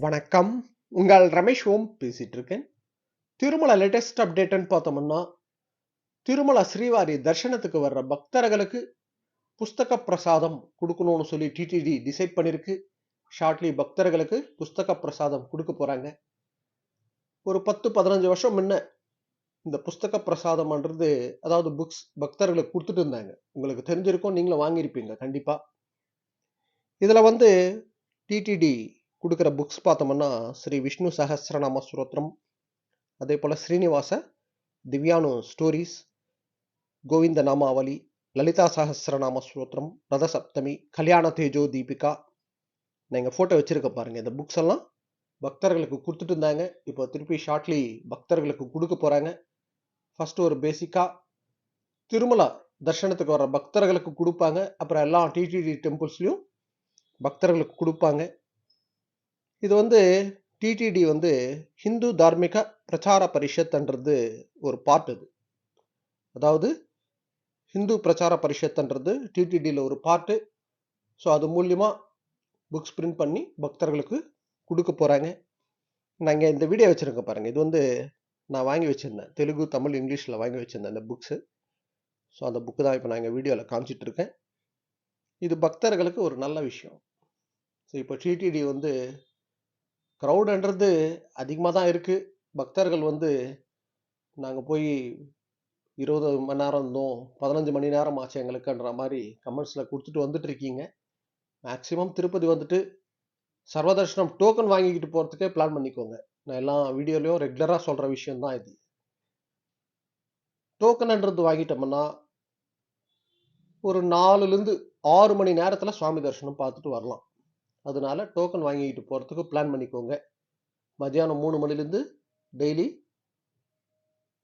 வணக்கம். உங்கள் ரமேஷ் ஓம் பேசிட்டு இருக்கேன். திருமல லேட்டஸ்ட் அப்டேட்னு பார்த்தோம்னா, திருமல ஸ்ரீவாரி தரிசனத்துக்கு வர்ற பக்தர்களுக்கு புஸ்தக பிரசாதம் குடுக்கணும்னு சொல்லி டிடிடி டிசைட் பண்ணிருக்கு. ஷார்ட்லி பக்தர்களுக்கு புஸ்தக பிரசாதம் குடுக்க போறாங்க. ஒரு 10, 15 வருஷம் முன்ன இந்த புஸ்தக பிரசாதம்ன்றது அதாவது புக்ஸ் பக்தர்களுக்கு குடுத்துட்டு இருந்தாங்க. உங்களுக்கு தெரிஞ்சிருக்கும், நீங்களும் வாங்கியிருப்பீங்க கண்டிப்பா. இதுல வந்து டிடிடி குடுக்கிற புக்ஸ் பார்த்தோம்னா, ஸ்ரீ விஷ்ணு சஹஸ்ரநாம ஸ்தோத்திரம், அதே போல ஸ்ரீனிவாச திவ்யானு ஸ்டோரீஸ், கோவிந்த நாமாவளி, லலிதா சஹஸ்ரநாம ஸ்தோத்திரம், ரத சப்தமி, கல்யாண தேஜோ தீபிகா. நீங்க போட்டோ வச்சிருக்க பாருங்க. இந்த புக்ஸ் எல்லாம் பக்தர்களுக்கு கொடுத்துட்டு இருந்தாங்க. இப்போ திருப்பி ஷார்ட்லி பக்தர்களுக்கு கொடுக்க போறாங்க. ஃபர்ஸ்ட் ஒரு பேசிக்கா திருமலா தர்ஷனத்துக்கு வர பக்தர்களுக்கு கொடுப்பாங்க. அப்புறம் எல்லா டிடிடி டெம்பிள்ஸ்லயும் பக்தர்களுக்கு கொடுப்பாங்க. இது வந்து டிடிடி வந்து ஹிந்து தார்மிக பிரச்சார பரிஷத்ன்றது ஒரு பார்ட். இது அதாவது ஹிந்து பிரச்சார பரிஷத்ன்றது டிடிடியில் ஒரு பார்ட்டு. ஸோ அது மூலியமா புக்ஸ் பிரிண்ட் பண்ணி பக்தர்களுக்கு கொடுக்க போறாங்க. நாங்கள் இந்த வீடியோ வச்சிருக்க பாருங்க. இது வந்து நான் வாங்கி வச்சிருந்தேன். தெலுங்கு, தமிழ், இங்கிலீஷில் வாங்கி வச்சிருந்தேன் இந்த புக்ஸு. ஸோ அந்த புக்கு தான் இப்போ நான் எங்கள் வீடியோவில் காமிச்சிட்டு இருக்கேன். இது பக்தர்களுக்கு ஒரு நல்ல விஷயம். ஸோ இப்போ டிடிடி வந்து க்ரௌடுன்றது அதிகமாக தான் இருக்குது. பக்தர்கள் வந்து நாங்கள் போய் 20 மணி நேரம் இருந்தோம், 15 மணி நேரம் ஆச்சு எங்களுக்குன்ற மாதிரி கமெண்ட்ஸில் கொடுத்துட்டு வந்துட்டு இருக்கீங்க. மேக்ஸிமம் திருப்பதி வந்துட்டு சர்வதர்ஷனம் டோக்கன் வாங்கிக்கிட்டு போகிறதுக்கே பிளான் பண்ணிக்கோங்க. நான் எல்லா வீடியோலையும் ரெகுலராக சொல்கிற விஷயம் தான் இது. டோக்கன்ன்றது வாங்கிட்டோம்னா ஒரு 4லேருந்து 6 மணி நேரத்தில் சுவாமி தரிசனம் பார்த்துட்டு வரலாம். அதனால டோக்கன் வாங்கிக்கிட்டு போகிறதுக்கு பிளான் பண்ணிக்கோங்க. மதியானம் 3 மணிலேருந்து டெய்லி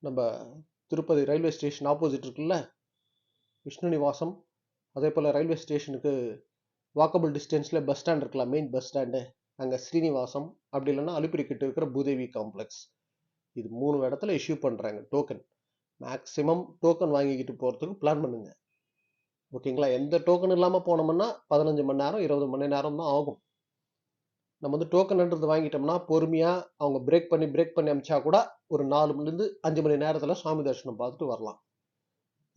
நம்ம திருப்பதி ரயில்வே ஸ்டேஷன் ஆப்போசிட் இருக்குல்ல, விஷ்ணு நிவாசம், அதே போல் ரயில்வே ஸ்டேஷனுக்கு வாக்கபிள் டிஸ்டன்ஸில் பஸ் ஸ்டாண்ட் இருக்கலாம், மெயின் பஸ் ஸ்டாண்டு, அங்கே ஸ்ரீனிவாசம், அப்படி இல்லைன்னா அலிப்பிரிக்கிட்ட இருக்கிற பூதேவி காம்ப்ளெக்ஸ், இது 3 இடத்துல இஷ்யூ பண்ணுறாங்க டோக்கன். மேக்ஸிமம் டோக்கன் வாங்கிக்கிட்டு போகிறதுக்கு பிளான் பண்ணுங்க. ஓகேங்களா? எந்த டோக்கன் இல்லாமல் போனோம்னா 15 மணி நேரம் 20 மணி நேரம் தான் ஆகும். நம்ம வந்து டோக்கன்ன்றது வாங்கிட்டோம்னா பொறுமையாக அவங்க பிரேக் பண்ணி அமிச்சா கூட ஒரு 4லேருந்து 5 மணி நேரத்தில் சுவாமி தரிசனம் பார்த்துட்டு வரலாம்.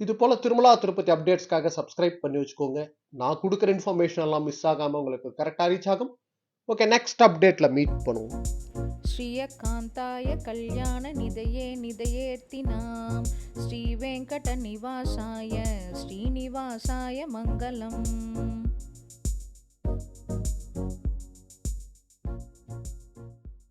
இது போல் திருமலா திருப்பதி அப்டேட்ஸ்க்காக சப்ஸ்கிரைப் பண்ணி வச்சுக்கோங்க. நான் கொடுக்குற இன்ஃபர்மேஷன் எல்லாம் மிஸ் ஆகாமல் உங்களுக்கு கரெக்டாக ரீச் ஆகும். ஓகே, நெக்ஸ்ட் அப்டேட்டில் மீட் பண்ணுவோம். ஸ்ரீயகாந்தாய கல்யாண நிதையே நிதையேர்த்தினாம் ஸ்ரீ வெங்கட நிவாசாய ஸ்ரீனிவாசாய மங்களம்.